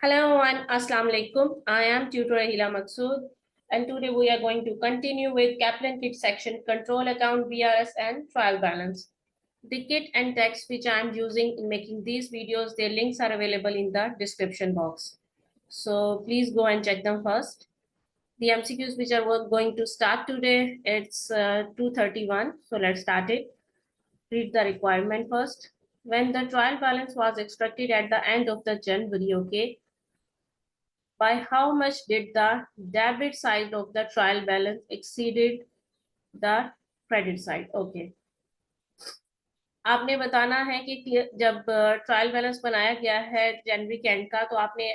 Hello everyone, Assalamu alaikum. I am tutor Ahila Maqsood, and today we are going to continue with Kaplan Kit section Control Account, VRS and Trial Balance. The kit and text which I am using in making these videos, their links are available in the description box. So please go and check them first. The MCQs which are going to start today, it's 231. So let's start it. Read the requirement first. When the trial balance was extracted at the end of the January, okay, by how much did the debit side of the trial balance exceeded the credit side? Okay, आपने बताना है कि जब trial balance बनाया गया है जनवरी के and का, तो आपने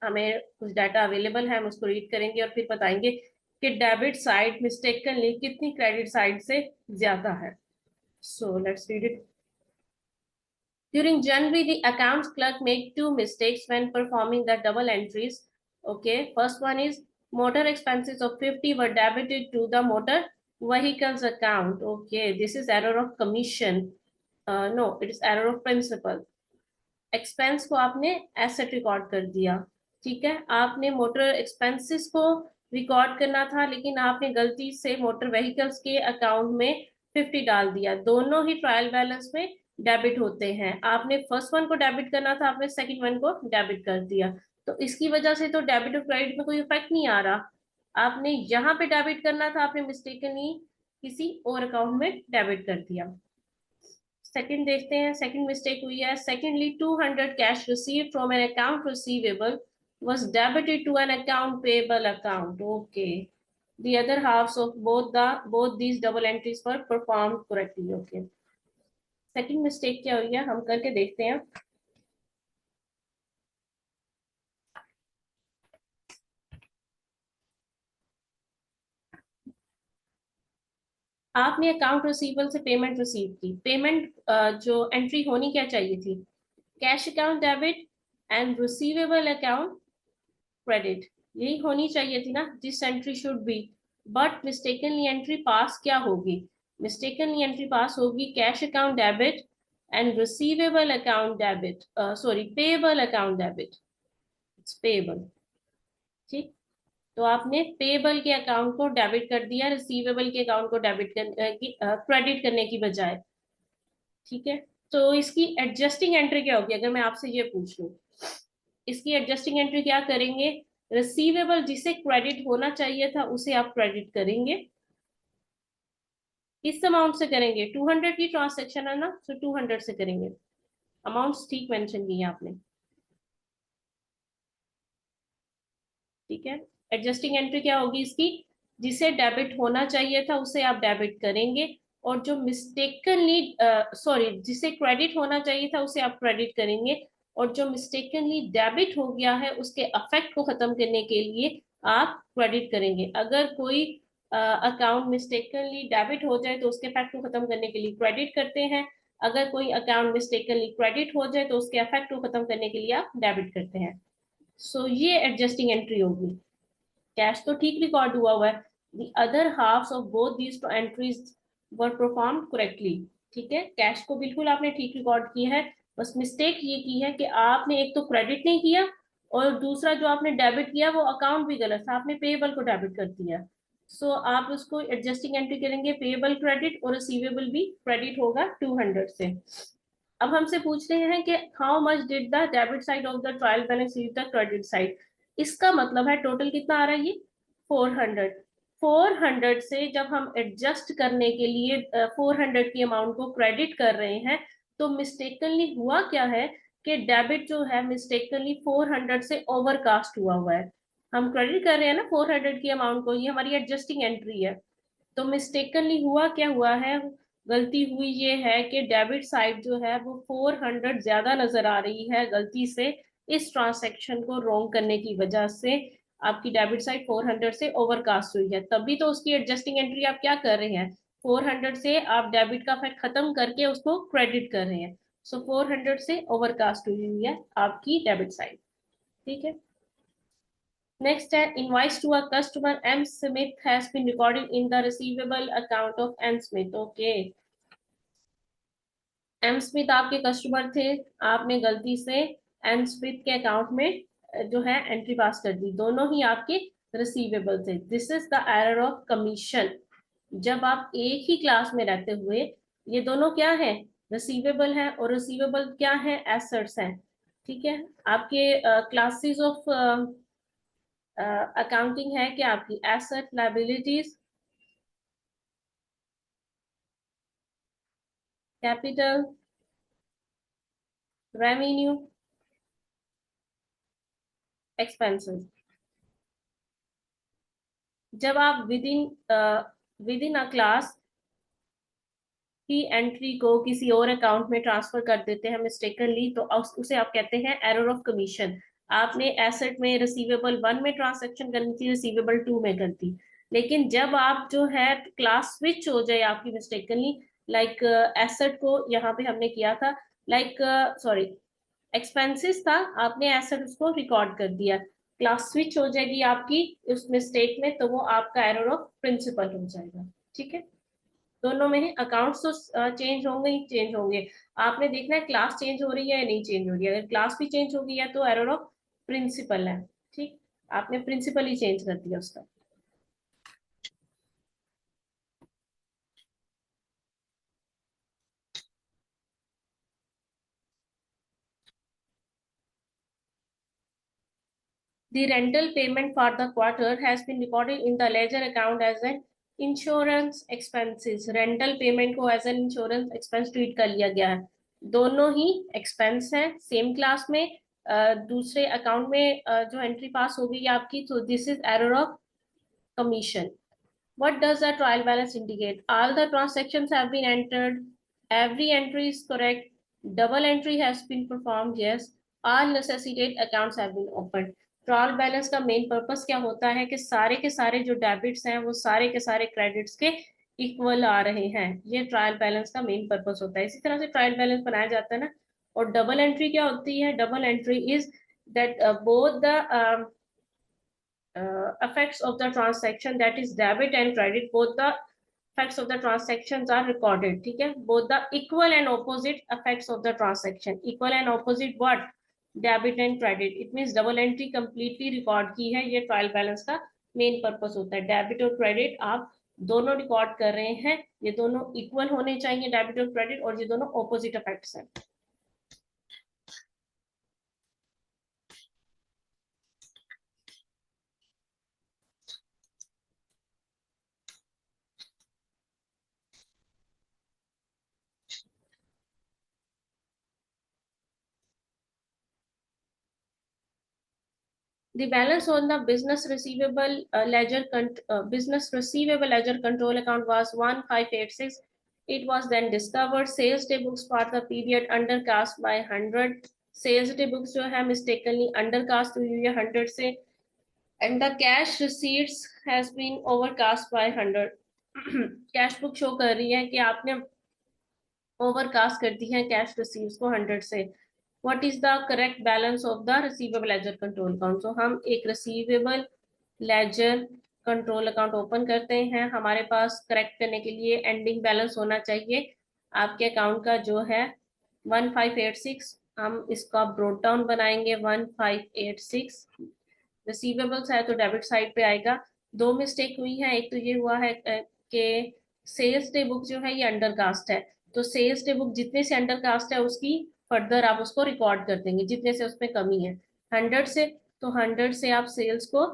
हमें कुछ डाटा अवेलेबल है, हम उसको रीड करेंगे और फिर बताएंगे कि डेबिट साइड मिस्टेकनली कितनी क्रेडिट साइड से ज्यादा है. So let's read it. During January, the accounts clerk made two mistakes when performing the double entries. Okay, first one is motor expenses of 50 were debited to the motor vehicles account. Okay, this is error of commission. No, it is error of principal. Expense को आपने asset record कर दिया. ठीक है, आपने motor expenses को record करना था, लेकिन आपने गलती से मोटर व्हीकल्स के अकाउंट में 50 डाल दिया. दोनों ही ट्रायल बैलेंस में डेबिट होते हैं. आपने फर्स्ट वन को डेबिट करना था, आपने सेकंड वन को डेबिट कर दिया. तो इसकी वजह से तो डेबिट और क्रेडिट में कोई इफेक्ट नहीं आ रहा. आपने यहाँ पे डेबिट करना था, आपने मिस्टेकनली किसी और अकाउंट में डेबिट कर दिया. सेकंड देखते हैं, सेकंड मिस्टेक हुई है. Secondly 200 cash received from an account receivable was debited to an account payable account. Okay, the other halves of both these double entries were performed correctly. Okay, second mistake क्या हुई है हम करके देखते हैं. आपने अकाउंट रिसीवेबल से payment receive की. पेमेंट जो एंट्री होनी क्या चाहिए थी, cash account debit and receivable account credit, यही होनी चाहिए थी ना. This entry should be, but mistakenly entry पास क्या होगी, मिस्टेकनली एंट्री पास होगी cash account debit and receivable account debit, sorry payable account debit. It's payable. ठीक, तो आपने पेएबल के अकाउंट को डेबिट कर दिया रिसीवेबल के अकाउंट को डेबिट क्रेडिट करने की बजाय. ठीक है, तो इसकी एडजस्टिंग एंट्री क्या होगी अगर मैं आपसे ये पूछ लूं. इसकी एडजस्टिंग एंट्री क्या करेंगे, रिसीवेबल जिसे क्रेडिट होना चाहिए था उसे आप क्रेडिट करेंगे. किस अमाउंट से करेंगे, 200 की ट्रांसैक्शन है ना, तो 200 से करेंगे. अमाउंट्स ठीक मेंशन की है आपने. ठीक है, एडजस्टिंग एंट्री क्या होगी इसकी, जिसे डेबिट होना चाहिए था उसे आप डेबिट करेंगे, और जो मिस्टेकनली सॉरी जिसे क्रेडिट होना चाहिए था उसे आप क्रेडिट करेंगे, और जो मिस्टेकनली डेबिट हो गया है उसके अफेक्ट को खत्म करने के लिए आप क्रेडिट करेंगे. अगर कोई अकाउंट मिस्टेकनली डेबिट हो जाए तो उसके अफेक्ट को खत्म करने के लिए क्रेडिट करते हैं. अगर कोई अकाउंट मिस्टेकनली क्रेडिट हो जाए तो उसके अफेक्ट को खत्म करने के लिए आप डेबिट करते हैं. सो ये एडजस्टिंग एंट्री होगी. कैश तो ठीक रिकॉर्ड हुआ है. The other halves of both these entries were perform correctly. ठीक है, कैश को बिल्कुल आपने ठीक रिकॉर्ड किया है, बस मिस्टेक ये की है कि आपने एक तो क्रेडिट नहीं किया, और दूसरा जो आपने डेबिट किया वो अकाउंट भी गलत था, आपने पेएबल को डेबिट कर दिया. सो आप उसको एडजस्टिंग एंट्री करेंगे, पेएबल क्रेडिट और रिसीवेबल भी क्रेडिट होगा 200 से. अब हमसे पूछ रहे हैं कि how much did the debit side of the trial balance reach the credit side. इसका मतलब है टोटल कितना आ रहा है, ये 400. 400 से जब हम एडजस्ट करने के लिए 400 की अमाउंट को क्रेडिट कर रहे हैं, तो मिस्टेकनली हुआ क्या है कि डेबिट जो है मिस्टेकनली 400 से ओवरकास्ट हुआ है. हम क्रेडिट कर रहे हैं ना 400 की अमाउंट को, ये हमारी एडजस्टिंग एंट्री है. तो मिस्टेकनली हुआ क्या हुआ है, गलती हुई ये है कि डेबिट साइड जो है वो 400 ज्यादा नजर आ रही है गलती से. इस ट्रांसैक्शन को रोंग करने की वजह से आपकी डेबिट साइड 400 से ओवरकास्ट हुई है. तभी तो उसकी एडजस्टिंग एंट्री आप क्या कर रहे हैं, 400 से आप डेबिट का फैक्ट खत्म करके उसको क्रेडिट कर रहे हैं. सो 400 से ओवरकास्ट हुई है आपकी डेबिट साइड. ठीक है, next है invoice to a customer M Smith has been recorded in the receivable account of M Smith. Okay, M Smith आपके कस्टमर थे, आपने गलती से M Smith के अकाउंट में जो है एंट्री पास कर दी, दोनों ही आपके रिसीवेबल थे। This is the error of commission. जब आप एक ही क्लास में रहते हुए ये दोनों क्या है, रिसीवेबल है, और रिसीवेबल क्या है, एसेट्स हैं। ठीक है, आपके क्लासेस ऑफ अकाउंटिंग है कि आपकी asset, liabilities, capital, revenue, expenses. जब आप विद इन अ क्लास की एंट्री को किसी और अकाउंट में ट्रांसफर कर देते हैं मिस्टेकनली, तो उसे आप कहते हैं एरर ऑफ कमीशन। आपने एसेट में रिसीवेबल 1 में ट्रांसैक्शन करनी थी, रिसीवेबल 2 में कर दी, लेकिन जब आप जो है क्लास स्विच हो जाए आपकी मिस्टेकनली, लाइक एसेट को यहाँ पे हमने किया था, लाइक सॉरी एक्सपेंसेस था, आपने एसेट उसको रिकॉर्ड कर दिया, क्लास स्विच हो जाएगी आपकी उस मिस्टेक में, तो वो आपका एरर ऑफ प्रिंसिपल हो जाएगा। ठीक है, दोनों में ही अकाउंट्स तो चेंज होंगे ही चेंज होंगे। आपने देखना है क्लास चेंज हो रही है या नहीं चेंज हो रही है, अगर क्लास भी चेंज हो गई है तो एरर ऑफ प्रिंसिपल है। ठीक, आपने प्रिंसिपल ही चेंज कर दिया उसका। The rental payment for the quarter has been recorded in the ledger account as an insurance expenses. Rental payment को as an insurance expense treat कर लिया गया है। दोनों ही expense है, सेम क्लास में दूसरे अकाउंट में जो एंट्री पास हो गई आपकी, तो this is error of commission. What does the trial balance indicate? All the transactions have been entered. Every entry is correct. Double entry has been performed. Yes. All necessitated accounts have been opened. Trial balance का main purpose क्या होता है कि सारे के सारे जो debits हैं वो सारे के सारे क्रेडिट्स के इक्वल आ रहे हैं। ये ट्रायल बैलेंस का मेन पर्पस होता है। इसी तरह से ट्रायल बैलेंस बनाया जाता है ना। और डबल एंट्री क्या होती है? Double entry is that both the effects of the transaction, that is debit and credit, both the effects of the transactions are recorded. ठीक है, both the equal and opposite effects of the transaction, equal and opposite what, debit and credit, it means double entry completely record की है। ये trial balance का main purpose होता है। Debit और credit आप दोनों रिकॉर्ड कर रहे हैं, ये दोनों इक्वल होने चाहिए डेबिट और क्रेडिट, और ये दोनों ऑपोजिट इफेक्ट्स हैं। The balance on the business receivable ledger control account was 1586. It was then discovered sales day books for the period undercast by 100. Sales day books जो है mistakenly undercast हुई है 100 से, and the cash receipts has been overcast by 100. Cash book show कर रही है कि आपने ओवरकास्ट कर दी है कैश रिसीव्स को 100 से। What is the correct balance of the receivable ledger control account? तो हम एक receivable ledger control account open करते हैं। हमारे पास करेक्ट करने के लिए एंडिंग बैलेंस होना चाहिए आपके अकाउंट का जो है 1586। हम इसका ब्रोड डाउन बनाएंगे 1586। रिसीवेबल्स है तो डेबिट साइड पे आएगा। दो मिस्टेक हुई है, एक तो ये हुआ है कि सेल्स डे बुक जो है ये अंडरकास्ट है, तो सेल्स डे बुक जितने से अंडरकास्ट है उसकी फर्दर आप उसको रिकॉर्ड कर देंगे जितने से उसमें कमी है 100 से, तो 100 से आप सेल्स को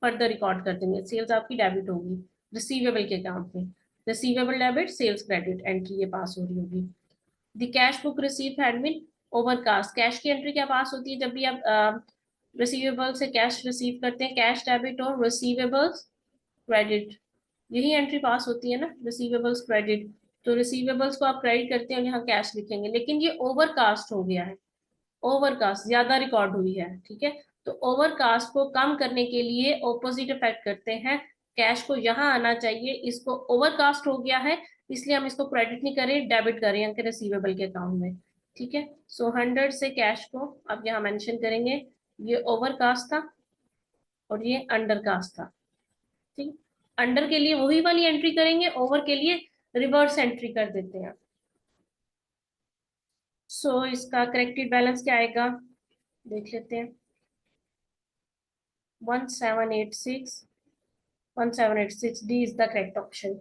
फर्दर रिकॉर्ड कर देंगे, सेल्स आपकी डेबिट होगी रिसीवेबल के अकाउंट में। Receivable debit, sales credit entry ये पास हो रही होगी। The cash book receive had been overcast. Cash की एंट्री क्या पास होती है? जब भी आप रिसीवेबल से कैश रिसीव करते हैं, कैश डेबिट और रिसीवेबल्स क्रेडिट, यही एंट्री पास होती है ना, रिसीवेबल्स क्रेडिट। तो रिसीवेबल्स को आप क्रेडिट करते हैं और यहाँ कैश लिखेंगे, लेकिन ये ओवरकास्ट हो गया है, ओवरकास्ट ज्यादा रिकॉर्ड हुई है। ठीक है, तो ओवरकास्ट को कम करने के लिए ऑपोजिट इफेक्ट करते हैं, कैश को यहाँ आना चाहिए, इसको ओवरकास्ट हो गया है इसलिए हम इसको क्रेडिट नहीं करें, डेबिट करें यहाँ के रिसीवेबल के अकाउंट में। ठीक है, सो 100 से कैश को अब यहाँ मेंशन करेंगे, ये ओवरकास्ट था और ये अंडरकास्ट था। ठीक, अंडर के लिए वही वाली एंट्री करेंगे, ओवर के लिए रिवर्स एंट्री कर देते हैं। सो इसका करेक्टेड बैलेंस क्या आएगा देख लेते हैं। 1786. 1786 D is the correct option.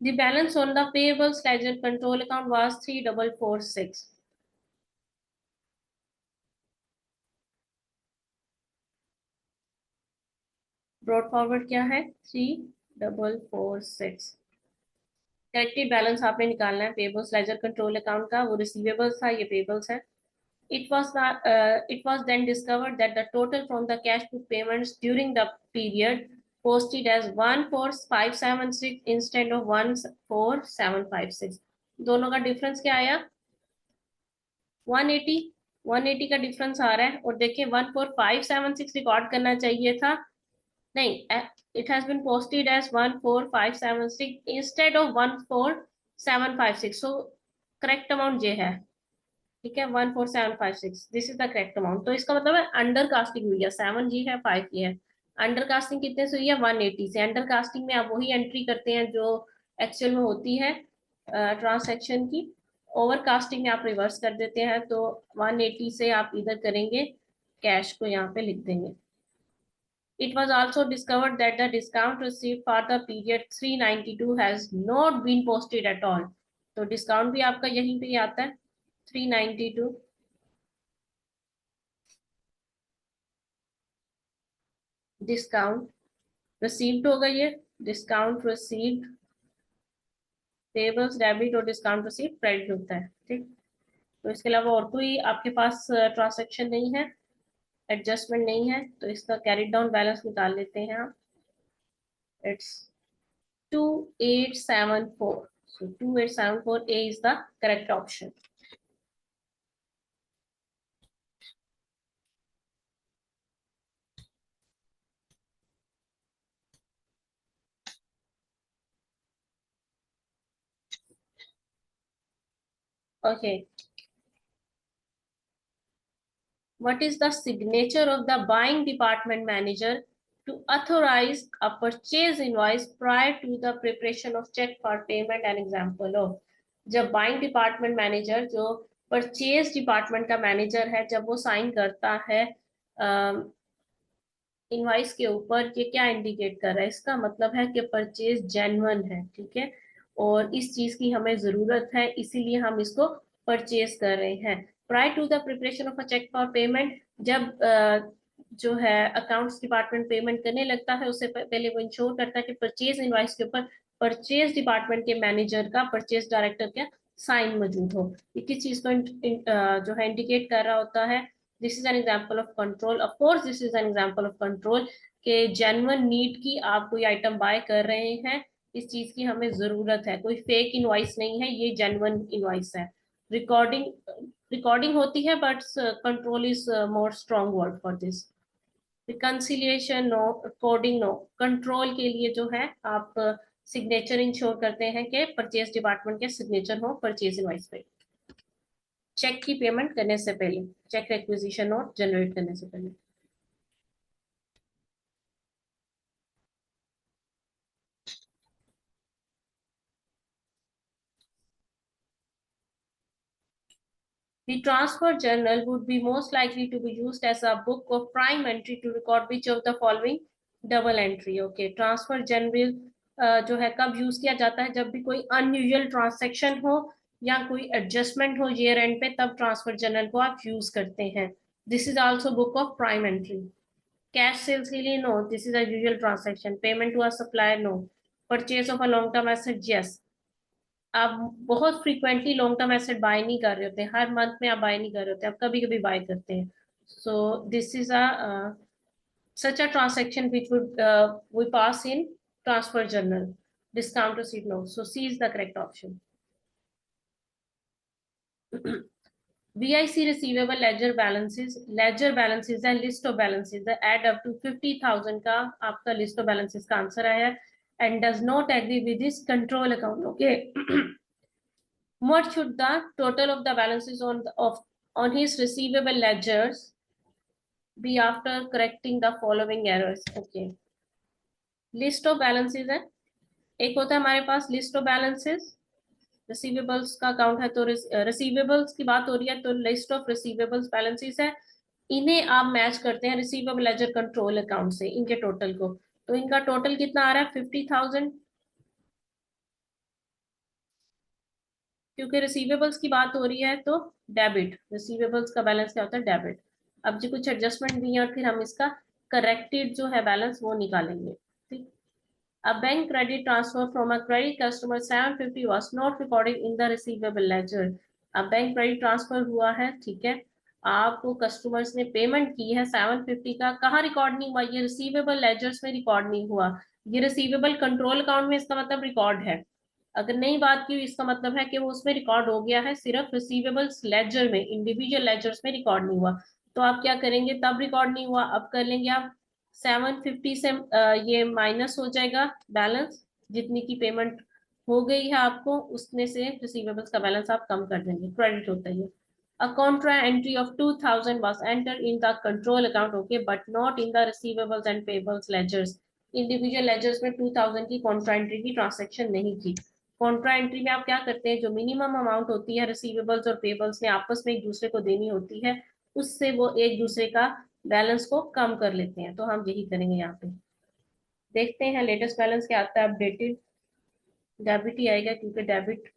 The balance on the payables ledger control account was 3446. Brought forward क्या है 3446. करेक्टेड बैलेंस आपने निकालना है पेबल्स लेजर कंट्रोल अकाउंट का, वो रिसीवेबल्स था, ये पेबल्स है. It was then discovered that the total from the cash book payments during the period posted as 14576 instead of 14756. दोनों का डिफरेंस क्या आया 180. 180 का डिफरेंस आ रहा है और देखिए 14576 रिकॉर्ड करना चाहिए था, नहीं, it has been posted as 14576 instead of 14756. So correct amount ये है, ठीक है 14756. This is the correct amount. तो इसका मतलब है अंडर कास्टिंग हुई है, 7 जी है 5 ये है. अंडर कास्टिंग कितने से हुई है 180 से. अंडर कास्टिंग में आप वही एंट्री करते हैं जो एक्चुअल में होती है ट्रांसैक्शन की. ओवर कास्टिंग में आप रिवर्स कर देते हैं, तो 180 से आप इधर करेंगे, कैश को यहाँ पे लिख देंगे. It was also discovered that the discount received for the period 392 has not been posted at all. तो डिस्काउंट भी आपका यहीं पे ही आता है 392. डिस्काउंट रिसीव्ड होगा, ये डिस्काउंट रिसीव्ड पेबल्स डेबिट और डिस्काउंट रिसीव्ड क्रेडिट होता है, ठीक. तो इसके अलावा और कोई आपके पास ट्रांसैक्शन नहीं है, एडजस्टमेंट नहीं है, तो इसका कैरिड डाउन बैलेंस निकाल लेते हैं आप. It's 2874. So 2874 A is the correct option. Okay. What is the signature of the buying department manager to authorize a purchase invoice prior to the preparation of check for payment? An example of जब buying department manager जो purchase department का manager है, जब वो sign करता है invoice के ऊपर, ये क्या इंडिकेट कर रहा है, इसका मतलब है कि परचेज जेन्युइन है, ठीक है, और इस चीज की हमें जरूरत है, इसीलिए हम इसको परचेज कर रहे हैं. Prior to the preparation of a cheque for payment, जब जो है अकाउंट्स डिपार्टमेंट पेमेंट करने लगता है, उससे पहले वो इंश्योर करता है कि परचेज इनवाइस के ऊपर परचेज डिपार्टमेंट के मैनेजर का, परचेज डायरेक्टर का साइन मौजूद हो. ये किस चीज को जो है इंडिकेट कर रहा होता है. This is an example of control. Of course, this is an example of control के genuine need की आप कोई आइटम बाय कर रहे हैं, इस चीज की हमें जरूरत है, कोई फेक इनवॉइस नहीं है, ये genuine इनवॉइस है. रिकॉर्डिंग होती है, but control is more strong word for this. Reconciliation no, coding no. Control के लिए जो है आप सिग्नेचर इंश्योर करते हैं कि परचेज डिपार्टमेंट के सिग्नेचर हो परचेज इनवॉइस पे, चेक की पेमेंट करने से पहले, चेक रिक्विजिशन नोट जनरेट करने से पहले. The transfer journal would be most likely to be used as a book of prime entry to record which of the following double entry. Okay, transfer journal जो है कब use किया जाता है, जब भी कोई अनयूजुअल ट्रांसैक्शन हो या कोई एडजस्टमेंट हो ईयर एंड पे, तब ट्रांसफर जर्नल को आप यूज करते हैं. This is also book of prime entry. Cash sales के लिए no, this is a usual transaction. Payment to a supplier no. Purchase of a long term asset yes. आप बहुत frequently long term asset buy नहीं कर रहे होते, हर month में आप बाय नहीं कर रहे होते, आप कभी कभी बाय करते हैं. So this is a such a transaction which would we pass in transfer journal. Discount receipt no, so C is the correct option. VIC receivable ledger balances. Ledger balances है list of balances the add up to 50,000 का आपका list of balances का answer आया है, and does not agree with this control account. Okay. What should the total of the balances on his receivable ledgers be after correcting the following errors? Okay. List of balances है, एक होता है हमारे पास list of balances, receivables का account है, तो receivables की बात हो रही है तो लिस्ट ऑफ रिसीवेबल्स बैलेंसेस है, इन्हें आप मैच करते हैं रिसीवेबल लेजर कंट्रोल अकाउंट से, इनके टोटल को। तो इनका टोटल कितना आ रहा है 50,000, क्योंकि रिसीवेबल्स की बात हो रही है तो डेबिट, रिसीवेबल्स का बैलेंस क्या होता है डेबिट। अब जो कुछ एडजस्टमेंट भी है और फिर हम इसका करेक्टेड जो है बैलेंस वो निकालेंगे, ठीक। A bank credit transfer from a credit customer 750 was not recorded in the receivable ledger. अब बैंक क्रेडिट ट्रांसफर हुआ है, ठीक है, आपको कस्टमर्स ने पेमेंट की है 750 का, कहाँ रिकॉर्ड नहीं हुआ, ये रिसीवेबल लेजर्स में रिकॉर्ड नहीं हुआ, ये रिसीवेबल कंट्रोल अकाउंट में इसका मतलब रिकॉर्ड है। अगर नहीं बात की इसका मतलब है कि वो उसमें रिकॉर्ड हो गया है, सिर्फ रिसीवेबल्स लेजर में, इंडिविजुअल लेजर्स में रिकॉर्ड नहीं हुआ। तो आप क्या करेंगे, तब रिकॉर्ड नहीं हुआ, अब कर लेंगे आप 750 से ये माइनस हो जाएगा बैलेंस, जितनी की पेमेंट हो गई है आपको उसमें से रिसीवेबल्स का बैलेंस आप कम कर देंगे, क्रेडिट होता है ये। A contra entry of 2,000 was entered in the control account, okay, but not in the receivables and payables ledgers. Individual ledgers में 2,000 की कॉन्ट्रा एंट्री की ट्रांजेक्शन नहीं की। कॉन्ट्रा एंट्री में आप क्या करते हैं, जो मिनिमम अमाउंट होती है रिसीवेबल्स और पेबल्स ने आपस में एक दूसरे को देनी होती है, उससे वो एक दूसरे का बैलेंस को कम कर लेते हैं, तो हम यही करेंगे यहाँ पे। देखते हैं लेटेस्ट बैलेंस क्या आता है, अपडेटेड डेबिट ही आएगा क्योंकि debit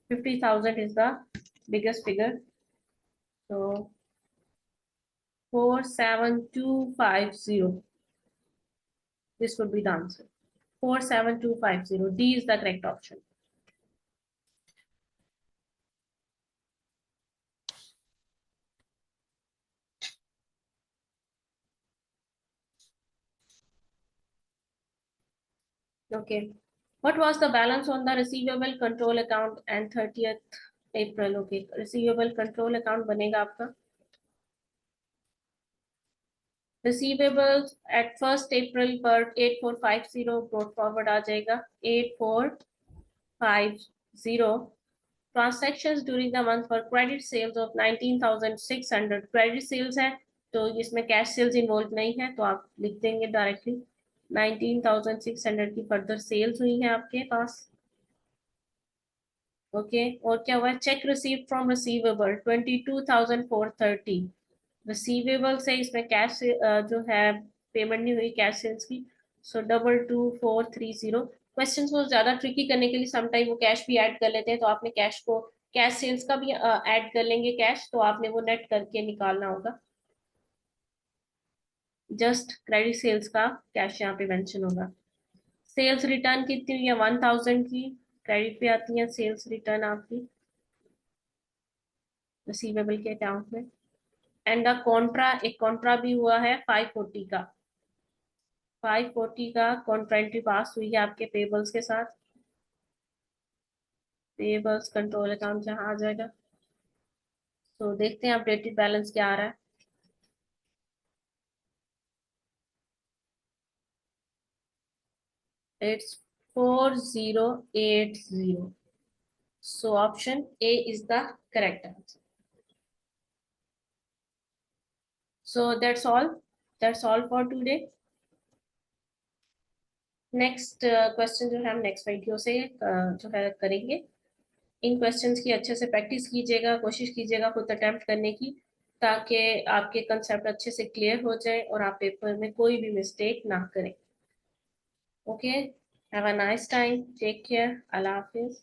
50,000 is the biggest figure, तो 47250, this would be the answer, 47250, D is the correct option. Okay. What was the balance on the receivable control account and 30th April? Okay. Receivable control account बनेगा आपका, receivables at 1st April पर 8450 brought forward आ जाएगा 8450. Transactions during the month for credit sales of 19,600, credit sales है तो इसमें cash sales involve नहीं है, तो आप लिख देंगे डायरेक्टली 19,600 की फर्दर सेल्स हुई है आपके पास। ओके, और क्या हुआ, check receive from receivable 22,430, receivable से इसमें कैश जो है पेमेंट नहीं हुई कैश सेल्स की, सो 22,430। क्वेश्चंस को ज्यादा ट्रिकी करने के लिए समटाइम वो कैश भी ऐड कर लेते हैं, तो आपने कैश को, कैश सेल्स का भी ऐड कर लेंगे कैश, तो आपने वो नेट करके निकालना होगा, जस्ट क्रेडिट सेल्स का कैश यहाँ पे मेंशन होगा। सेल्स रिटर्न कितनी हुई है 1,000 की, क्रेडिट पे आती है सेल्स रिटर्न आपकी रिसीवेबल के अकाउंट में। एंड द कॉन्ट्रा, एक कॉन्ट्रा भी हुआ है 540 का, 540 का कॉन्ट्रा एंट्री पास हुई है आपके पेबल्स के साथ, पेबल्स कंट्रोल अकाउंट जहां आ जाएगा। तो देखते हैं अपडेटेड बैलेंस क्या आ रहा है। It's 4080, so option A is the correct answer. So that's all for today. Next question जो है हम नेक्स्ट वीडियो से जो है करेंगे। इन क्वेश्चंस की अच्छे से प्रैक्टिस कीजिएगा, कोशिश कीजिएगा खुद अटेम्प्ट करने की, ताकि आपके कंसेप्ट अच्छे से क्लियर हो जाए और आप पेपर में कोई भी मिस्टेक ना करें। Okay, have a nice time, take care, अल्लाह हाफिज।